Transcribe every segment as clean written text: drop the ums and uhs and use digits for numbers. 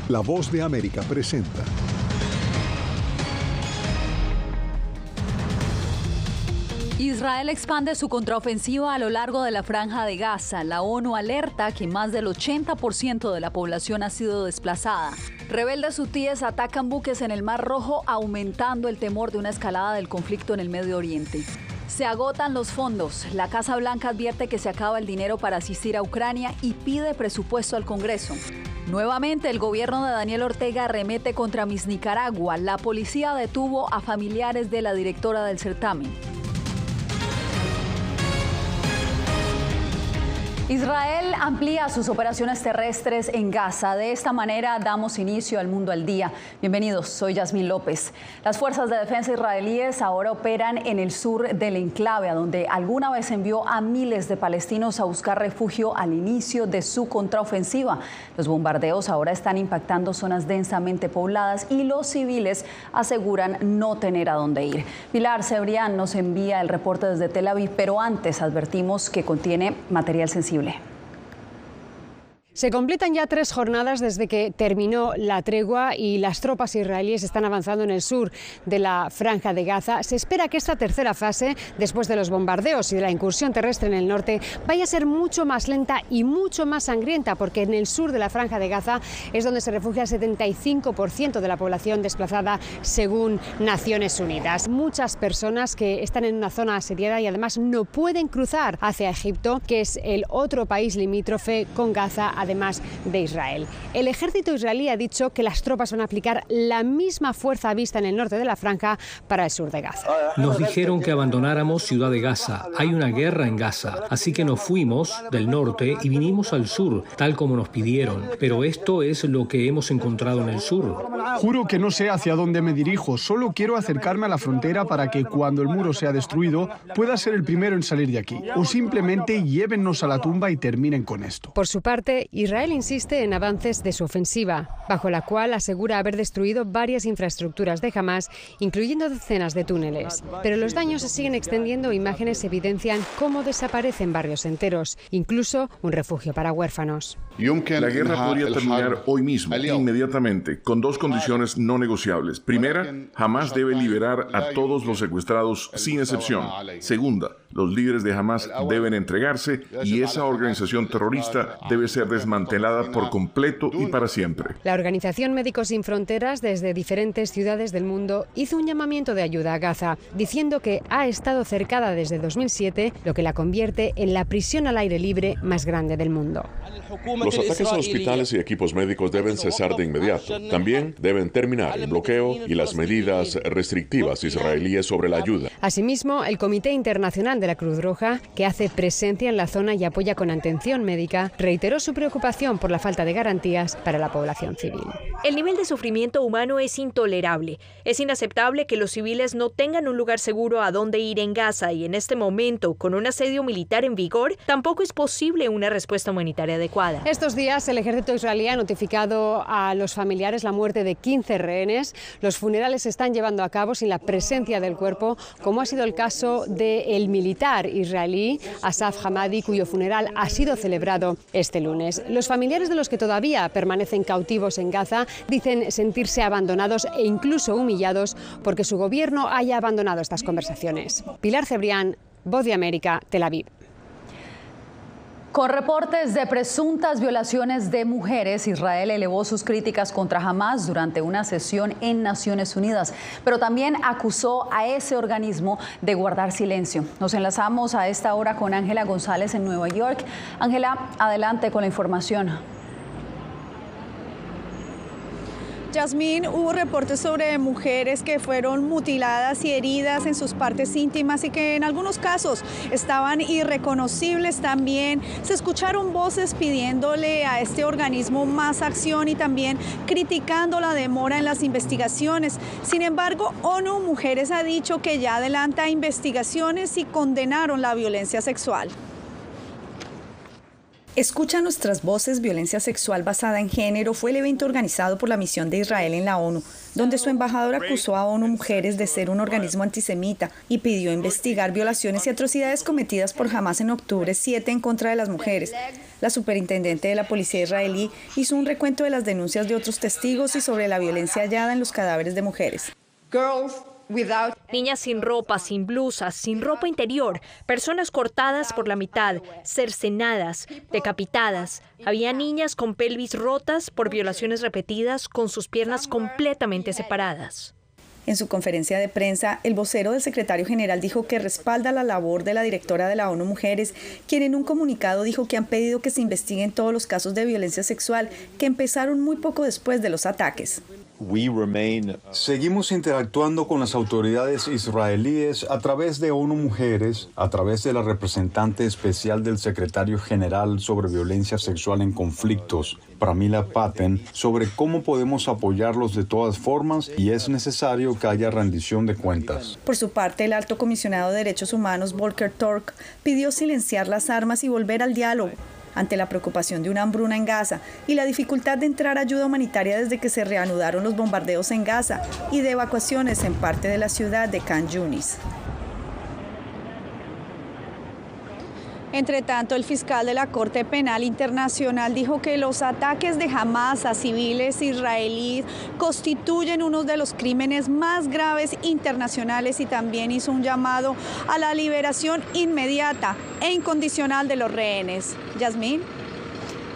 La Voz de América presenta. Israel expande su contraofensiva a lo largo de la Franja de Gaza. La ONU alerta que más del 80% de la población ha sido desplazada. Rebeldes hutíes atacan buques en el Mar Rojo, aumentando el temor de una escalada del conflicto en el Medio Oriente. Se agotan los fondos. La Casa Blanca advierte que se acaba el dinero para asistir a Ucrania y pide presupuesto al Congreso. Nuevamente, el gobierno de Daniel Ortega arremete contra Miss Nicaragua. La policía detuvo a familiares de la directora del certamen. Israel amplía sus operaciones terrestres en Gaza. De esta manera damos inicio al Mundo al Día. Bienvenidos, soy Yasmín López. Las fuerzas de defensa israelíes ahora operan en el sur del enclave, a donde alguna vez envió a miles de palestinos a buscar refugio al inicio de su contraofensiva. Los bombardeos ahora están impactando zonas densamente pobladas y los civiles aseguran no tener a dónde ir. Pilar Cebrián nos envía el reporte desde Tel Aviv, pero antes advertimos que contiene material sensible. Se completan ya 3 jornadas desde que terminó la tregua y las tropas israelíes están avanzando en el sur de la Franja de Gaza. Se espera que esta tercera fase, después de los bombardeos y de la incursión terrestre en el norte, vaya a ser mucho más lenta y mucho más sangrienta, porque en el sur de la Franja de Gaza es donde se refugia el 75% de la población desplazada, según Naciones Unidas. Muchas personas que están en una zona asediada y además no pueden cruzar hacia Egipto, que es el otro país limítrofe con Gaza, además de Israel. El ejército israelí ha dicho que las tropas van a aplicar la misma fuerza vista en el norte de la franja para el sur de Gaza. Nos dijeron que abandonáramos Ciudad de Gaza. Hay una guerra en Gaza, así que nos fuimos del norte y vinimos al sur, tal como nos pidieron. Pero esto es lo que hemos encontrado en el sur. Juro que no sé hacia dónde me dirijo, solo quiero acercarme a la frontera para que cuando el muro sea destruido pueda ser el primero en salir de aquí. O simplemente llévennos a la tumba y terminen con esto. Por su parte, Israel insiste en avances de su ofensiva, bajo la cual asegura haber destruido varias infraestructuras de Hamás, incluyendo decenas de túneles. Pero los daños se siguen extendiendo e imágenes evidencian cómo desaparecen barrios enteros, incluso un refugio para huérfanos. La guerra podría terminar hoy mismo, inmediatamente, con 2 condiciones no negociables. Primera, Hamás debe liberar a todos los secuestrados sin excepción. Segunda, los líderes de Hamás deben entregarse y esa organización terrorista debe ser desmantelada por completo y para siempre. La Organización Médicos Sin Fronteras, desde diferentes ciudades del mundo, hizo un llamamiento de ayuda a Gaza, diciendo que ha estado cercada desde 2007, lo que la convierte en la prisión al aire libre más grande del mundo. Los ataques a hospitales y equipos médicos deben cesar de inmediato. También deben terminar el bloqueo y las medidas restrictivas israelíes sobre la ayuda. Asimismo, el Comité Internacional de la Cruz Roja, que hace presencia en la zona y apoya con atención médica, reiteró su preocupación por la falta de garantías para la población civil. El nivel de sufrimiento humano es intolerable. Es inaceptable que los civiles no tengan un lugar seguro a donde ir en Gaza y en este momento, con un asedio militar en vigor, tampoco es posible una respuesta humanitaria adecuada. Estos días el ejército israelí ha notificado a los familiares la muerte de 15 rehenes. Los funerales se están llevando a cabo sin la presencia del cuerpo, como ha sido el caso del militar israelí Asaf Hamadi, cuyo funeral ha sido celebrado este lunes. Los familiares de los que todavía permanecen cautivos en Gaza dicen sentirse abandonados e incluso humillados porque su gobierno haya abandonado estas conversaciones. Pilar Cebrián, Voz de América, Tel Aviv. Con reportes de presuntas violaciones de mujeres, Israel elevó sus críticas contra Hamás durante una sesión en Naciones Unidas, pero también acusó a ese organismo de guardar silencio. Nos enlazamos a esta hora con Ángela González en Nueva York. Ángela, adelante con la información. Yasmín, hubo reportes sobre mujeres que fueron mutiladas y heridas en sus partes íntimas y que en algunos casos estaban irreconocibles. También se escucharon voces pidiéndole a este organismo más acción y también criticando la demora en las investigaciones. Sin embargo, ONU Mujeres ha dicho que ya adelanta investigaciones y condenaron la violencia sexual. Escucha nuestras voces. Violencia sexual basada en género fue el evento organizado por la misión de Israel en la ONU, donde su embajador acusó a ONU Mujeres de ser un organismo antisemita y pidió investigar violaciones y atrocidades cometidas por Hamás en octubre 7 en contra de las mujeres. La superintendente de la policía israelí hizo un recuento de las denuncias de otros testigos y sobre la violencia hallada en los cadáveres de mujeres. Niñas sin ropa, sin blusas, sin ropa interior, personas cortadas por la mitad, cercenadas, decapitadas. Había niñas con pelvis rotas por violaciones repetidas, con sus piernas completamente separadas. En su conferencia de prensa, el vocero del secretario general dijo que respalda la labor de la directora de la ONU Mujeres, quien en un comunicado dijo que han pedido que se investiguen todos los casos de violencia sexual que empezaron muy poco después de los ataques. Seguimos interactuando con las autoridades israelíes a través de ONU Mujeres, a través de la representante especial del secretario general sobre violencia sexual en conflictos, Pramila Patten, sobre cómo podemos apoyarlos de todas formas y es necesario que haya rendición de cuentas. Por su parte, el alto comisionado de Derechos Humanos, Volker Turk, pidió silenciar las armas y volver al diálogo ante la preocupación de una hambruna en Gaza y la dificultad de entrar ayuda humanitaria desde que se reanudaron los bombardeos en Gaza y de evacuaciones en parte de la ciudad de Khan Yunis. Entre tanto, el fiscal de la Corte Penal Internacional dijo que los ataques de Hamás a civiles israelíes constituyen uno de los crímenes más graves internacionales y también hizo un llamado a la liberación inmediata e incondicional de los rehenes. Yasmín.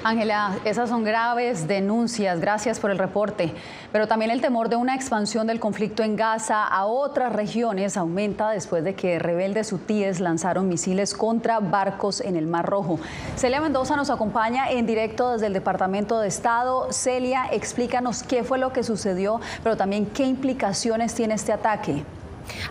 Ángela, esas son graves denuncias, gracias por el reporte, pero también el temor de una expansión del conflicto en Gaza a otras regiones aumenta después de que rebeldes hutíes lanzaron misiles contra barcos en el Mar Rojo. Celia Mendoza nos acompaña en directo desde el Departamento de Estado. Celia, explícanos qué fue lo que sucedió, pero también qué implicaciones tiene este ataque.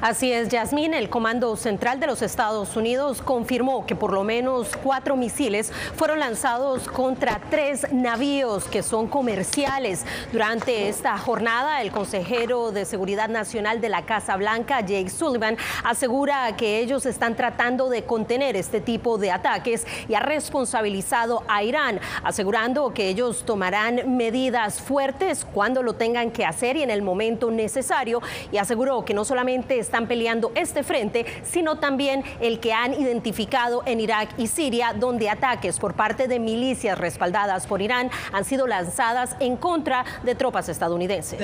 Así es, Yasmín, el Comando Central de los Estados Unidos confirmó que por lo menos 4 misiles fueron lanzados contra 3 navíos que son comerciales. Durante esta jornada, el consejero de Seguridad Nacional de la Casa Blanca, Jake Sullivan, asegura que ellos están tratando de contener este tipo de ataques y ha responsabilizado a Irán, asegurando que ellos tomarán medidas fuertes cuando lo tengan que hacer y en el momento necesario, y aseguró que no solamente están peleando este frente, sino también el que han identificado en Irak y Siria, donde ataques por parte de milicias respaldadas por Irán han sido lanzadas en contra de tropas estadounidenses.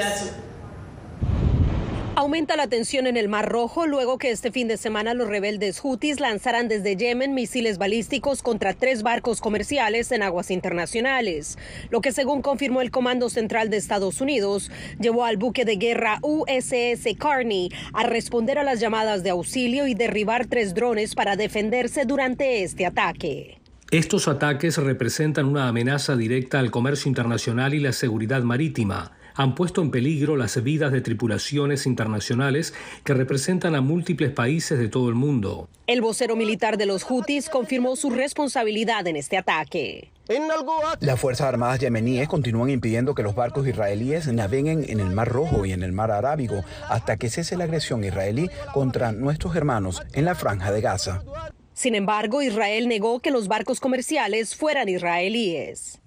Aumenta la tensión en el Mar Rojo luego que este fin de semana los rebeldes hutis lanzaran desde Yemen misiles balísticos contra 3 barcos comerciales en aguas internacionales, lo que según confirmó el Comando Central de Estados Unidos, llevó al buque de guerra USS Carney a responder a las llamadas de auxilio y derribar 3 drones para defenderse durante este ataque. Estos ataques representan una amenaza directa al comercio internacional y la seguridad marítima. Han puesto en peligro las vidas de tripulaciones internacionales que representan a múltiples países de todo el mundo. El vocero militar de los hutis confirmó su responsabilidad en este ataque. Las Fuerzas Armadas yemeníes continúan impidiendo que los barcos israelíes naveguen en el Mar Rojo y en el Mar Arábigo hasta que cese la agresión israelí contra nuestros hermanos en la Franja de Gaza. Sin embargo, Israel negó que los barcos comerciales fueran israelíes.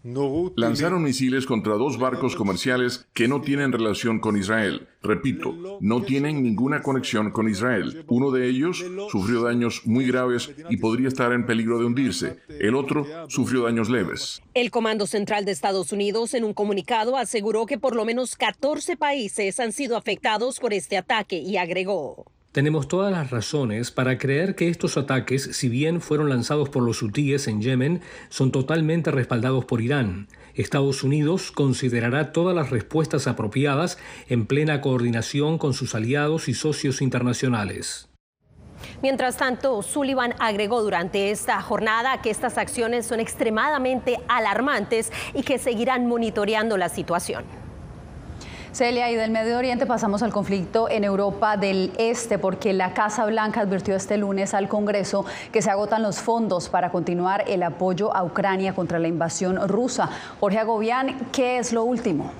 Lanzaron misiles contra 2 barcos comerciales que no tienen relación con Israel. Repito, no tienen ninguna conexión con Israel. Uno de ellos sufrió daños muy graves y podría estar en peligro de hundirse. El otro sufrió daños leves. El Comando Central de Estados Unidos, en un comunicado, aseguró que por lo menos 14 países han sido afectados por este ataque y agregó: tenemos todas las razones para creer que estos ataques, si bien fueron lanzados por los hutíes en Yemen, son totalmente respaldados por Irán. Estados Unidos considerará todas las respuestas apropiadas en plena coordinación con sus aliados y socios internacionales. Mientras tanto, Sullivan agregó durante esta jornada que estas acciones son extremadamente alarmantes y que seguirán monitoreando la situación. Celia, y del Medio Oriente pasamos al conflicto en Europa del Este, porque la Casa Blanca advirtió este lunes al Congreso que se agotan los fondos para continuar el apoyo a Ucrania contra la invasión rusa. Jorge Agobián, ¿qué es lo último?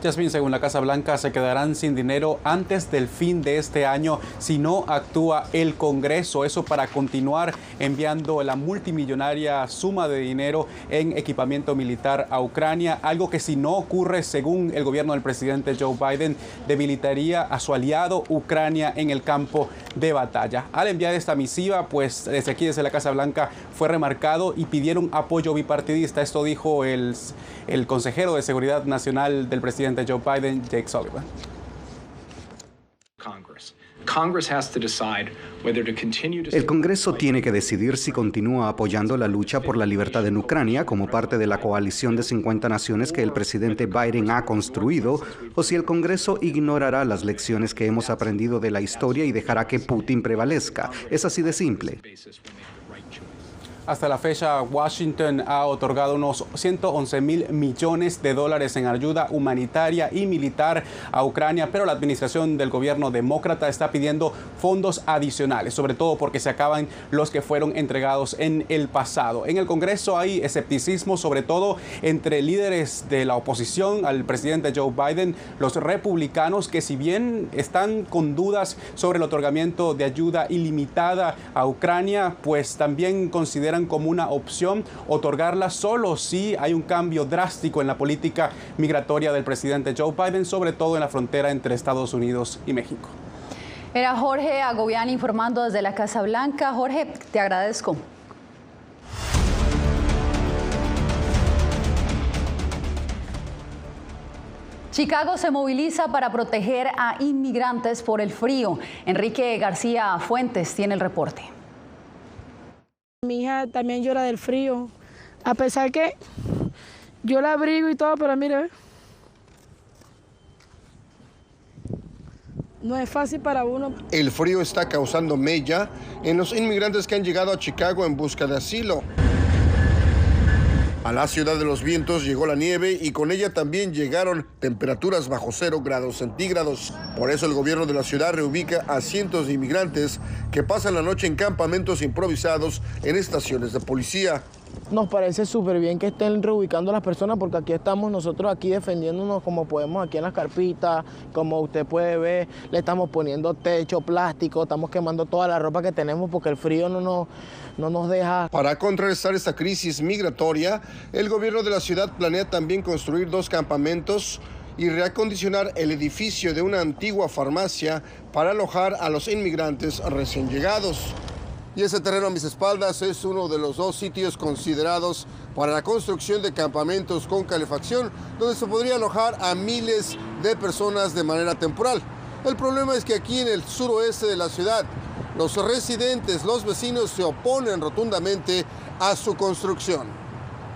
Yasmín, según la Casa Blanca, se quedarán sin dinero antes del fin de este año si no actúa el Congreso. Eso para continuar enviando la multimillonaria suma de dinero en equipamiento militar a Ucrania, algo que si no ocurre, según el gobierno del presidente Joe Biden, debilitaría a su aliado Ucrania en el campo de batalla. Al enviar esta misiva, pues desde aquí, desde la Casa Blanca, fue remarcado y pidieron apoyo bipartidista. Esto dijo el consejero de Seguridad Nacional del presidente Joe Biden, Jake Sullivan. El Congreso tiene que decidir si continúa apoyando la lucha por la libertad en Ucrania como parte de la coalición de 50 naciones que el presidente Biden ha construido, o si el Congreso ignorará las lecciones que hemos aprendido de la historia y dejará que Putin prevalezca. Es así de simple. Hasta la fecha, Washington ha otorgado unos 111.000 millones de dólares en ayuda humanitaria y militar a Ucrania, pero la administración del gobierno demócrata está pidiendo fondos adicionales, sobre todo porque se acaban los que fueron entregados en el pasado. En el Congreso hay escepticismo, sobre todo entre líderes de la oposición al presidente Joe Biden, los republicanos, que si bien están con dudas sobre el otorgamiento de ayuda ilimitada a Ucrania, pues también consideran como una opción otorgarla solo si hay un cambio drástico en la política migratoria del presidente Joe Biden, sobre todo en la frontera entre Estados Unidos y México. Era Jorge Agobián informando desde la Casa Blanca. Jorge, te agradezco. Chicago se moviliza para proteger a inmigrantes por el frío. Enrique García Fuentes tiene el reporte. Mi hija también llora del frío, a pesar que yo la abrigo y todo, pero mire, no es fácil para uno. El frío está causando mella en los inmigrantes que han llegado a Chicago en busca de asilo. A la ciudad de los vientos llegó la nieve y con ella también llegaron temperaturas bajo 0 grados centígrados. Por eso el gobierno de la ciudad reubica a cientos de inmigrantes que pasan la noche en campamentos improvisados en estaciones de policía. Nos parece súper bien que estén reubicando a las personas porque aquí estamos nosotros aquí defendiéndonos como podemos aquí en las carpitas, como usted puede ver, le estamos poniendo techo, plástico, estamos quemando toda la ropa que tenemos porque el frío no nos deja. Para contrarrestar esta crisis migratoria, el gobierno de la ciudad planea también construir 2 campamentos y reacondicionar el edificio de una antigua farmacia para alojar a los inmigrantes recién llegados. Y ese terreno a mis espaldas es uno de los 2 sitios considerados para la construcción de campamentos con calefacción, donde se podría alojar a miles de personas de manera temporal. El problema es que aquí en el suroeste de la ciudad, los residentes, los vecinos se oponen rotundamente a su construcción.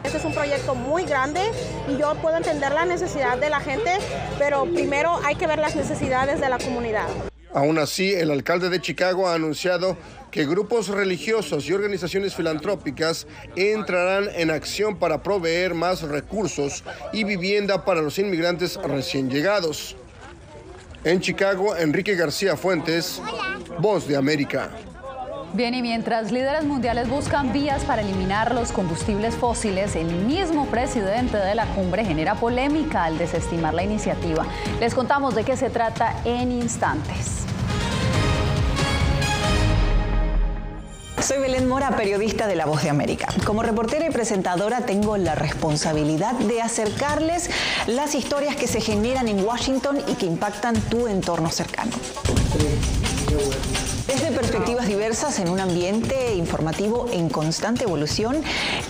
Este es un proyecto muy grande y yo puedo entender la necesidad de la gente, pero primero hay que ver las necesidades de la comunidad. Aún así, el alcalde de Chicago ha anunciado que grupos religiosos y organizaciones filantrópicas entrarán en acción para proveer más recursos y vivienda para los inmigrantes recién llegados. En Chicago, Enrique García Fuentes, Voz de América. Bien, y mientras líderes mundiales buscan vías para eliminar los combustibles fósiles, el mismo presidente de la cumbre genera polémica al desestimar la iniciativa. Les contamos de qué se trata en instantes. Soy Belén Mora, periodista de La Voz de América. Como reportera y presentadora tengo la responsabilidad de acercarles las historias que se generan en Washington y que impactan tu entorno cercano. Desde perspectivas diversas en un ambiente informativo en constante evolución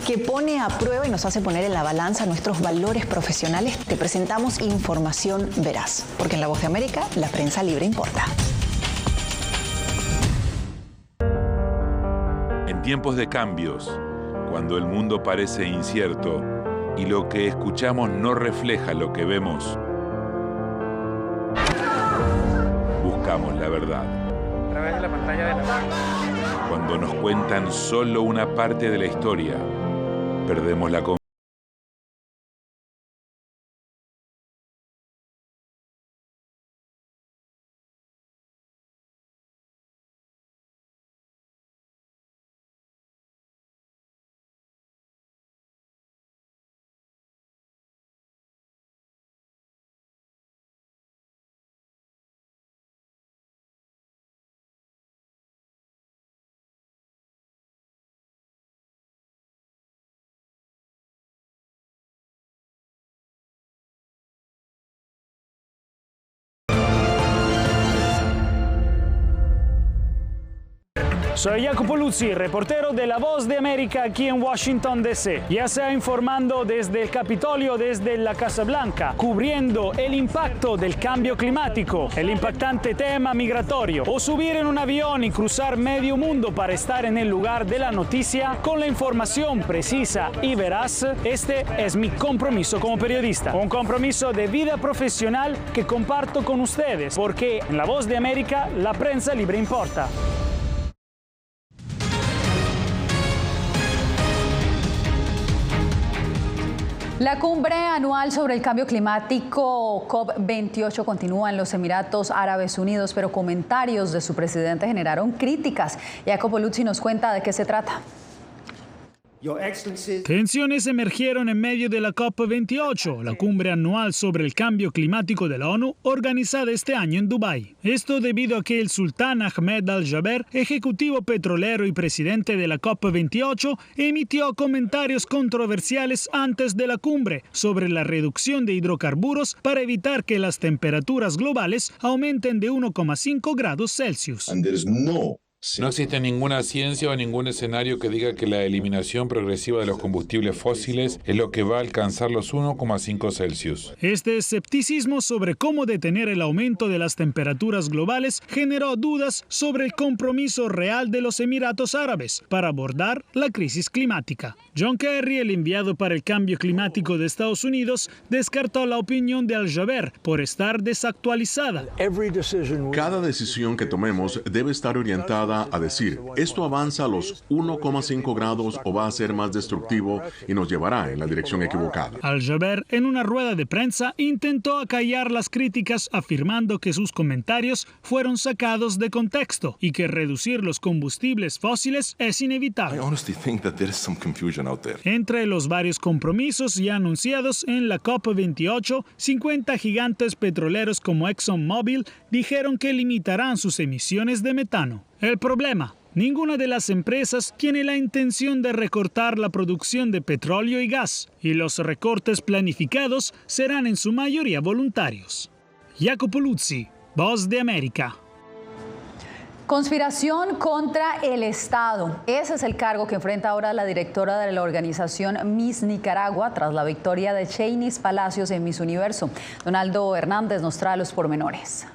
que pone a prueba y nos hace poner en la balanza nuestros valores profesionales, te presentamos información veraz, porque en La Voz de América la prensa libre importa. En tiempos de cambios, cuando el mundo parece incierto y lo que escuchamos no refleja lo que vemos, buscamos la verdad. A través de la pantalla de la... Cuando nos cuentan solo una parte de la historia, perdemos la confianza. Soy Jacopo Luzzi, reportero de La Voz de América aquí en Washington, D.C. Ya sea informando desde el Capitolio, desde la Casa Blanca, cubriendo el impacto del cambio climático, el impactante tema migratorio, o subir en un avión y cruzar medio mundo para estar en el lugar de la noticia con la información precisa y veraz, este es mi compromiso como periodista. Un compromiso de vida profesional que comparto con ustedes, porque en La Voz de América la prensa libre importa. La cumbre anual sobre el cambio climático COP28 continúa en los Emiratos Árabes Unidos, pero comentarios de su presidente generaron críticas. Jacopo Luzzi nos cuenta de qué se trata. Tensiones emergieron en medio de la COP28, la cumbre anual sobre el cambio climático de la ONU, organizada este año en Dubái. Esto debido a que el sultán Ahmed Al-Jaber, ejecutivo petrolero y presidente de la COP28, emitió comentarios controversiales antes de la cumbre sobre la reducción de hidrocarburos para evitar que las temperaturas globales aumenten de 1,5 grados Celsius. No existe ninguna ciencia o ningún escenario que diga que la eliminación progresiva de los combustibles fósiles es lo que va a alcanzar los 1,5 Celsius. Este escepticismo sobre cómo detener el aumento de las temperaturas globales generó dudas sobre el compromiso real de los Emiratos Árabes para abordar la crisis climática. John Kerry, el enviado para el cambio climático de Estados Unidos, descartó la opinión de Al-Jaber por estar desactualizada. Cada decisión que tomemos debe estar orientada a decir, esto avanza a los 1,5 grados o va a ser más destructivo y nos llevará en la dirección equivocada. Al-Jaber, en una rueda de prensa, intentó acallar las críticas afirmando que sus comentarios fueron sacados de contexto y que reducir los combustibles fósiles es inevitable. Entre los varios compromisos ya anunciados en la COP28, 50 gigantes petroleros como ExxonMobil dijeron que limitarán sus emisiones de metano. El problema: ninguna de las empresas tiene la intención de recortar la producción de petróleo y gas, y los recortes planificados serán en su mayoría voluntarios. Jacopo Luzzi, Voz de América. Conspiración contra el Estado. Ese es el cargo que enfrenta ahora la directora de la organización Miss Nicaragua tras la victoria de Chainis Palacios en Miss Universo. Donaldo Hernández nos trae los pormenores.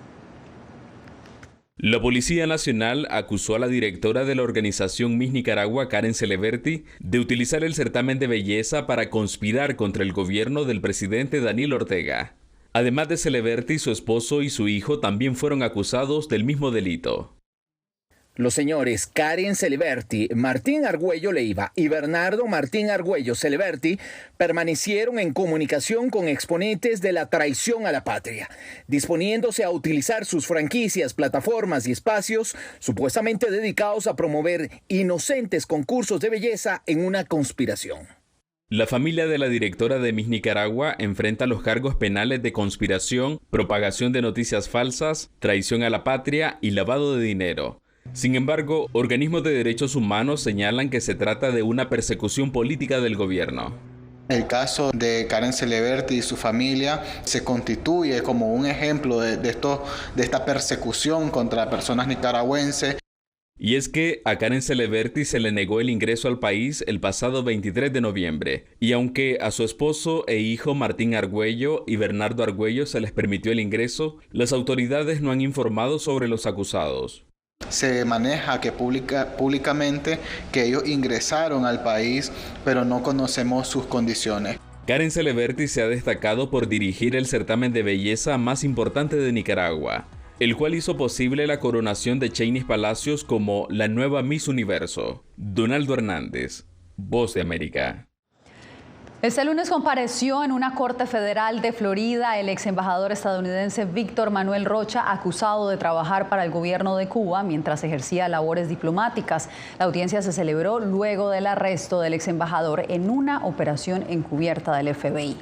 La Policía Nacional acusó a la directora de la organización Miss Nicaragua, Karen Celeberti, de utilizar el certamen de belleza para conspirar contra el gobierno del presidente Daniel Ortega. Además de Celeberti, su esposo y su hijo también fueron acusados del mismo delito. Los señores Karen Celeberti, Martín Argüello Leiva y Bernardo Martín Argüello Celeberti permanecieron en comunicación con exponentes de la traición a la patria, disponiéndose a utilizar sus franquicias, plataformas y espacios supuestamente dedicados a promover inocentes concursos de belleza en una conspiración. La familia de la directora de Miss Nicaragua enfrenta los cargos penales de conspiración, propagación de noticias falsas, traición a la patria y lavado de dinero. Sin embargo, organismos de derechos humanos señalan que se trata de una persecución política del gobierno. El caso de Karen Celeberti y su familia se constituye como un ejemplo de esta persecución contra personas nicaragüenses. Y es que a Karen Celeberti se le negó el ingreso al país el pasado 23 de noviembre. Y aunque a su esposo e hijo Martín Argüello y Bernardo Argüello se les permitió el ingreso, las autoridades no han informado sobre los acusados. Se maneja que públicamente que ellos ingresaron al país, pero no conocemos sus condiciones. Karen Celeberti se ha destacado por dirigir el certamen de belleza más importante de Nicaragua, el cual hizo posible la coronación de Chainis Palacios como la nueva Miss Universo. Donaldo Hernández, Voz de América. Este lunes compareció en una corte federal de Florida el ex embajador estadounidense Víctor Manuel Rocha, acusado de trabajar para el gobierno de Cuba mientras ejercía labores diplomáticas. La audiencia se celebró luego del arresto del ex embajador en una operación encubierta del FBI.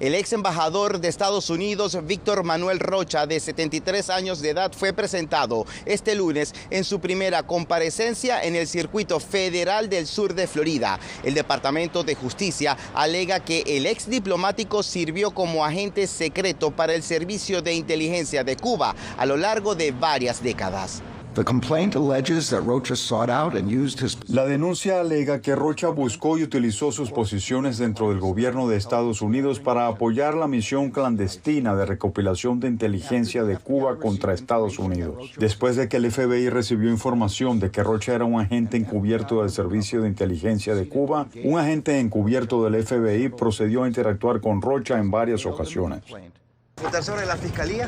El ex embajador de Estados Unidos, Víctor Manuel Rocha, de 73 años de edad, fue presentado este lunes en su primera comparecencia en el circuito federal del sur de Florida. El Departamento de Justicia alega que el ex diplomático sirvió como agente secreto para el Servicio de Inteligencia de Cuba a lo largo de varias décadas. La denuncia alega que Rocha buscó y utilizó sus posiciones dentro del gobierno de Estados Unidos para apoyar la misión clandestina de recopilación de inteligencia de Cuba contra Estados Unidos. Después de que el FBI recibió información de que Rocha era un agente encubierto del Servicio de Inteligencia de Cuba, un agente encubierto del FBI procedió a interactuar con Rocha en varias ocasiones. ¿Votar sobre la fiscalía?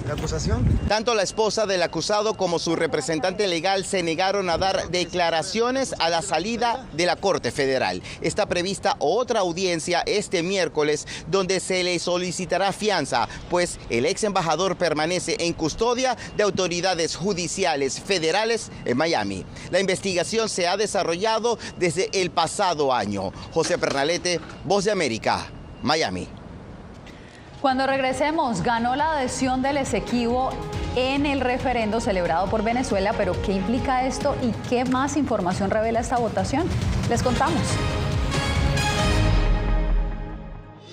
¿La acusación? Tanto la esposa del acusado como su representante legal se negaron a dar declaraciones a la salida de la Corte Federal. Está prevista otra audiencia este miércoles donde se le solicitará fianza, pues el ex embajador permanece en custodia de autoridades judiciales federales en Miami. La investigación se ha desarrollado desde el pasado año. José Pernalete, Voz de América, Miami. Cuando regresemos, ganó la adhesión del Esequibo en el referendo celebrado por Venezuela, pero ¿qué implica esto y qué más información revela esta votación? Les contamos.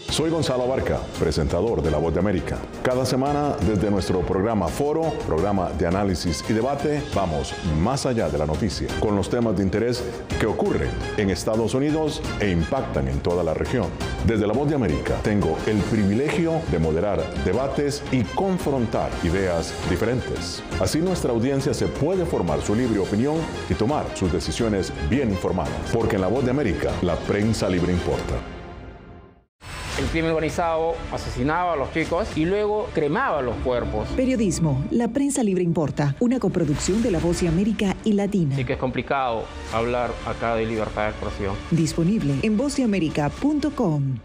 Soy Gonzalo Abarca, presentador de La Voz de América. Cada semana, desde nuestro programa Foro, programa de análisis y debate, vamos más allá de la noticia, con los temas de interés que ocurren en Estados Unidos e impactan en toda la región. Desde La Voz de América, tengo el privilegio de moderar debates y confrontar ideas diferentes. Así nuestra audiencia se puede formar su libre opinión y tomar sus decisiones bien informadas. Porque en La Voz de América, la prensa libre importa. El crimen organizado asesinaba a los chicos y luego cremaba los cuerpos. Periodismo, la prensa libre importa, una coproducción de La Voz de América y Latina. Así que es complicado hablar acá de libertad de expresión. Disponible en vozdeamerica.com.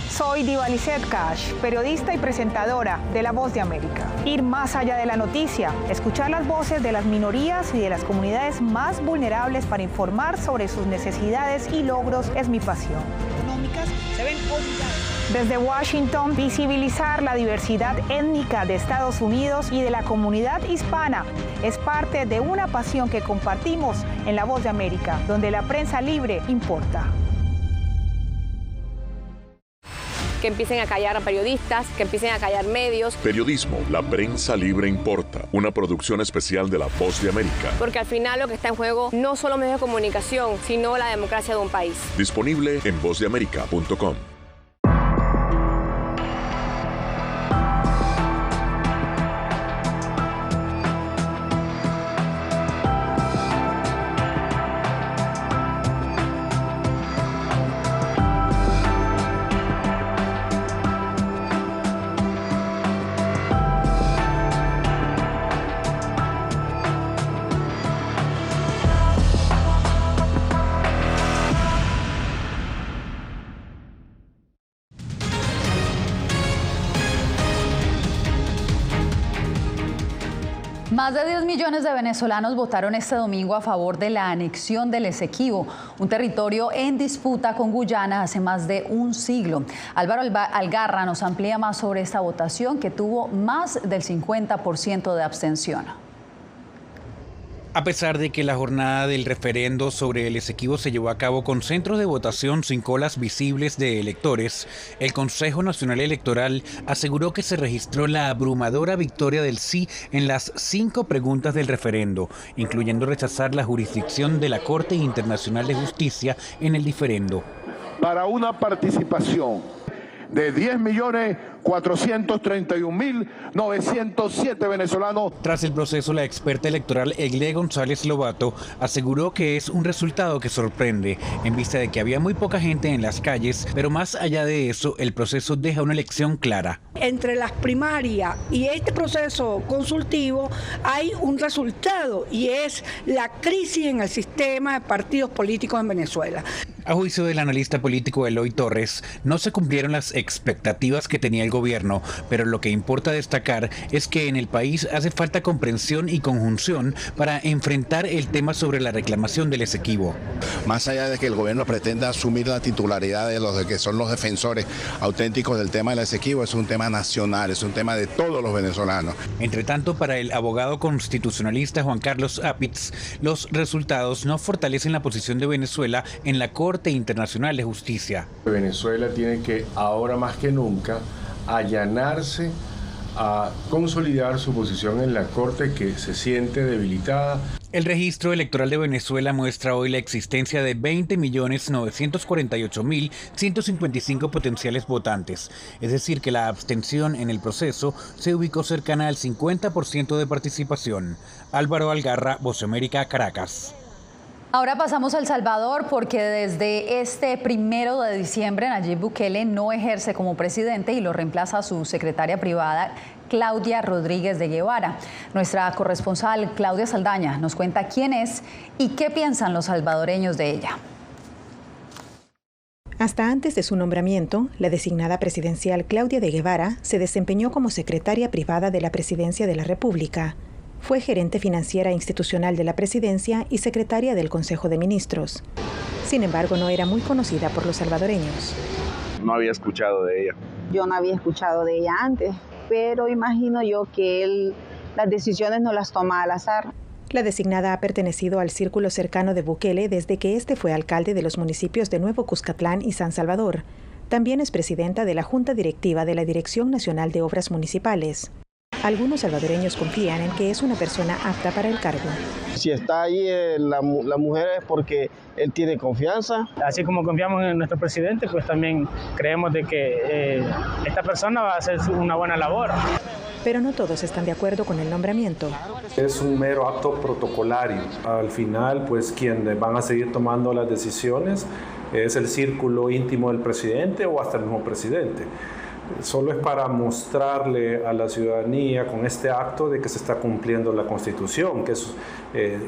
Soy Diva Lizette Cash, periodista y presentadora de La Voz de América. Ir más allá de la noticia, escuchar las voces de las minorías y de las comunidades más vulnerables para informar sobre sus necesidades y logros es mi pasión. Económicas se ven obligadas. Desde Washington, visibilizar la diversidad étnica de Estados Unidos y de la comunidad hispana es parte de una pasión que compartimos en La Voz de América, donde la prensa libre importa. Que empiecen a callar a periodistas, que empiecen a callar medios. Periodismo, la prensa libre importa. Una producción especial de La Voz de América. Porque al final lo que está en juego no solo medios de comunicación, sino la democracia de un país. Disponible en vozdeamerica.com. Más de 10 millones de venezolanos votaron este domingo a favor de la anexión del Esequibo, un territorio en disputa con Guyana hace más de un siglo. Álvaro Algarra nos amplía más sobre esta votación que tuvo más del 50% de abstención. A pesar de que la jornada del referendo sobre el Esequibo se llevó a cabo con centros de votación sin colas visibles de electores, el Consejo Nacional Electoral aseguró que se registró la abrumadora victoria del sí en las 5 preguntas del referendo, incluyendo rechazar la jurisdicción de la Corte Internacional de Justicia en el diferendo. Para una participación de 10.431.907 venezolanos. Tras el proceso, la experta electoral Egle González Lobato aseguró que es un resultado que sorprende, en vista de que había muy poca gente en las calles, pero más allá de eso, el proceso deja una elección clara. Entre las primarias y este proceso consultivo hay un resultado y es la crisis en el sistema de partidos políticos en Venezuela. A juicio del analista político Eloy Torres, no se cumplieron las expectativas que tenía el gobierno, pero lo que importa destacar es que en el país hace falta comprensión y conjunción para enfrentar el tema sobre la reclamación del Esequibo. Más allá de que el gobierno pretenda asumir la titularidad de los que son los defensores auténticos del tema del Esequibo, es un tema nacional, es un tema de todos los venezolanos. Entre tanto, para el abogado constitucionalista Juan Carlos Apitz, los resultados no fortalecen la posición de Venezuela en la Corte Internacional de Justicia. Venezuela tiene que, ahora más que nunca, allanarse a consolidar su posición en la Corte, que se siente debilitada. El registro electoral de Venezuela muestra hoy la existencia de 20.948.155 potenciales votantes, es decir que la abstención en el proceso se ubicó cercana al 50% de participación. Álvaro Algarra, Voz de América, Caracas. Ahora pasamos a El Salvador porque desde este 1 de diciembre Nayib Bukele no ejerce como presidente y lo reemplaza su secretaria privada Claudia Rodríguez de Guevara. Nuestra corresponsal Claudia Saldaña nos cuenta quién es y qué piensan los salvadoreños de ella. Hasta antes de su nombramiento, la designada presidencial Claudia de Guevara se desempeñó como secretaria privada de la Presidencia de la República. Fue gerente financiera institucional de la presidencia y secretaria del Consejo de Ministros. Sin embargo, no era muy conocida por los salvadoreños. No había escuchado de ella. Yo no había escuchado de ella antes, pero imagino yo que las decisiones no las toma al azar. La designada ha pertenecido al círculo cercano de Bukele desde que este fue alcalde de los municipios de Nuevo Cuscatlán y San Salvador. También es presidenta de la Junta Directiva de la Dirección Nacional de Obras Municipales. Algunos salvadoreños confían en que es una persona apta para el cargo. Si está ahí la mujer es porque él tiene confianza. Así como confiamos en nuestro presidente, pues también creemos de que esta persona va a hacer una buena labor. Pero no todos están de acuerdo con el nombramiento. Es un mero acto protocolario. Al final, pues quien van a seguir tomando las decisiones es el círculo íntimo del presidente o hasta el mismo presidente. Solo es para mostrarle a la ciudadanía con este acto de que se está cumpliendo la Constitución, que es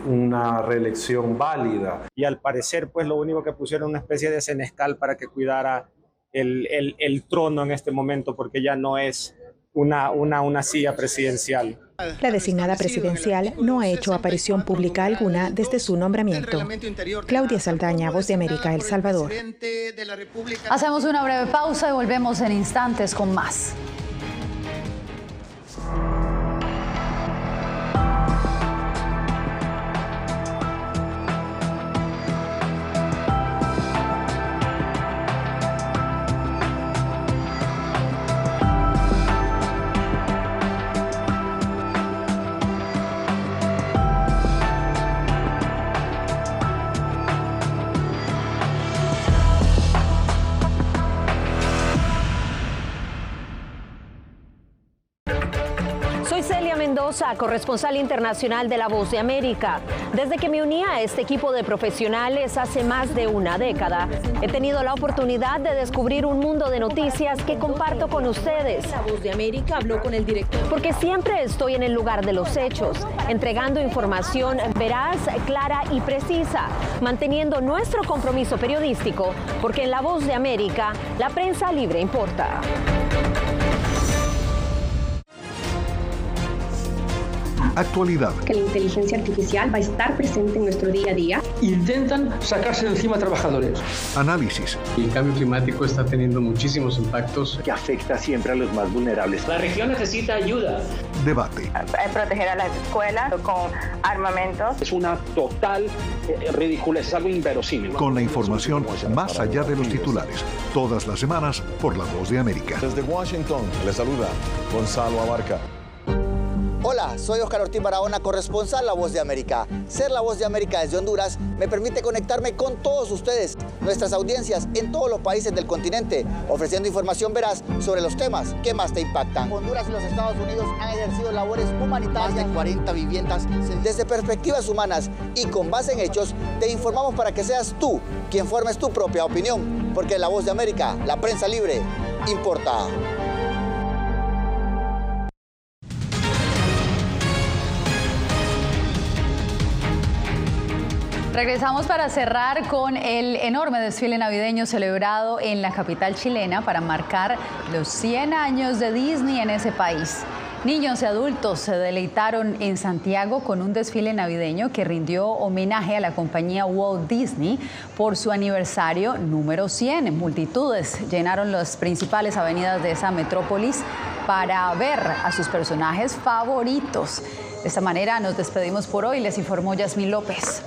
una reelección válida. Y al parecer, pues lo único que pusieron una especie de senescal para que cuidara el trono en este momento, porque ya no es una silla presidencial. La designada presidencial no ha hecho aparición pública alguna desde su nombramiento. Claudia Saldaña, Voz de América, El Salvador. Hacemos una breve pausa y volvemos en instantes con más. Corresponsal internacional de La Voz de América. Desde que me uní a este equipo de profesionales hace más de una década, he tenido la oportunidad de descubrir un mundo de noticias que comparto con ustedes. La Voz de América habló con el director. Porque siempre estoy en el lugar de los hechos, entregando información veraz, clara y precisa, manteniendo nuestro compromiso periodístico, porque en La Voz de América, la prensa libre importa. Actualidad. Que la inteligencia artificial va a estar presente en nuestro día a día. Intentan sacarse de encima a trabajadores. Análisis. El cambio climático está teniendo muchísimos impactos que afecta siempre a los más vulnerables. La región necesita ayuda. Debate. Proteger a las escuelas con armamentos. Es una total ridícula, es algo inverosímil. Con la información más allá de los titulares. Todas las semanas por La Voz de América. Desde Washington, les saluda Gonzalo Abarca. Hola, soy Oscar Ortiz Barahona, corresponsal La Voz de América. Ser La Voz de América desde Honduras me permite conectarme con todos ustedes, nuestras audiencias en todos los países del continente, ofreciendo información veraz sobre los temas que más te impactan. Honduras y los Estados Unidos han ejercido labores humanitarias de 40 viviendas. Desde perspectivas humanas y con base en hechos, te informamos para que seas tú quien formes tu propia opinión, porque La Voz de América, la prensa libre, importa. Regresamos para cerrar con el enorme desfile navideño celebrado en la capital chilena para marcar los 100 años de Disney en ese país. Niños y adultos se deleitaron en Santiago con un desfile navideño que rindió homenaje a la compañía Walt Disney por su aniversario número 100. Multitudes llenaron las principales avenidas de esa metrópolis para ver a sus personajes favoritos. De esta manera nos despedimos por hoy. Les informó Yasmín López.